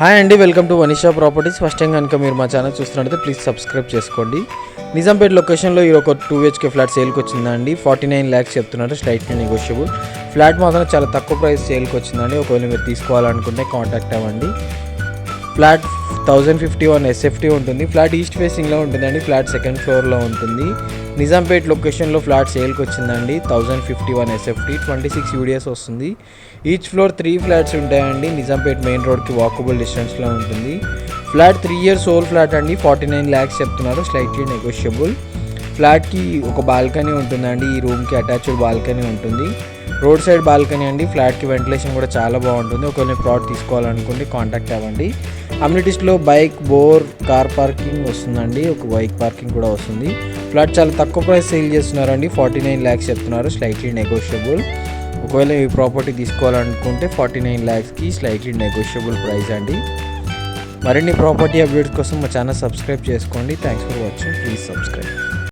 Hi అండి, welcome to Vanisha properties. First time కనుక మీరు మా ఛానల్ చూస్తున్నట్లయితే ప్లీజ్ సబ్స్క్రైబ్ చేసుకోండి. నిజాంపేట్ లొకేషన్లో ఈ ఒక 2 BHK ఫ్లాట్ సేల్కి వచ్చిందండి. 49 lakhs చెప్తున్నారు, స్లైట్లీ నెగోషియబుల్. ఫ్లాట్ మాత్రం చాలా తక్కువ ప్రైస్ సేల్కి వచ్చిందండి. ఒకవేళ మీరు తీసుకోవాలనుకుంటే కాంటాక్ట్ అవ్వండి. ఫ్లాట్ 1051 SFT ఉంటుంది. ఫ్లాట్ ఈస్ట్ ఫేసింగ్లో ఉంటుందండి. ఫ్లాట్ సెకండ్ ఫ్లోర్లో ఉంటుంది. నిజాంపేట్ లొకేషన్లో ఫ్లాట్ సేల్కి వచ్చిందండి. 1051 SFT 26 UDS వస్తుంది. ఈచ్ ఫ్లోర్ 3 ఫ్లాట్స్ ఉంటాయండి. నిజాంపేట్ మెయిన్ రోడ్కి వాకబుల్ డిస్టెన్స్లో ఉంటుంది. ఫ్లాట్ 3 years ఓల్డ్ ఫ్లాట్ అండి. 49 lakhs చెప్తున్నారు, స్లైట్లీ నెగోషియబుల్. ఫ్లాట్కి ఒక బాల్కనీ ఉంటుందండి. ఈ రూమ్కి అటాచ్డ్ బాల్కనీ ఉంటుంది. రోడ్ సైడ్ బాల్కనీ అండి. ఫ్లాట్కి వెంటిలేషన్ కూడా చాలా బాగుంటుంది. ఒకవేళ ప్లాట్ తీసుకోవాలనుకుంటే కాంటాక్ట్ అవ్వండి. అమ్యూనిటీస్లో బైక్, బోర్, కార్ పార్కింగ్ వస్తుందండి. ఒక బైక్ పార్కింగ్ కూడా వస్తుంది. ఫ్లాట్ చాలా తక్కువ ప్రైస్ సేల్ చేస్తున్నారండి. 49 lakhs చెప్తున్నారు, స్లైట్లీ నెగోషియబుల్. ఒకవేళ ఈ ప్రాపర్టీ తీసుకోవాలనుకుంటే 49 lakhsకి స్లైట్లీ నెగోషియబుల్ ప్రైస్ అండి. మరిన్ని ప్రాపర్టీ అప్డేట్స్ కోసం మా ఛానల్ సబ్స్క్రైబ్ చేసుకోండి. Thanks for watching. Please subscribe.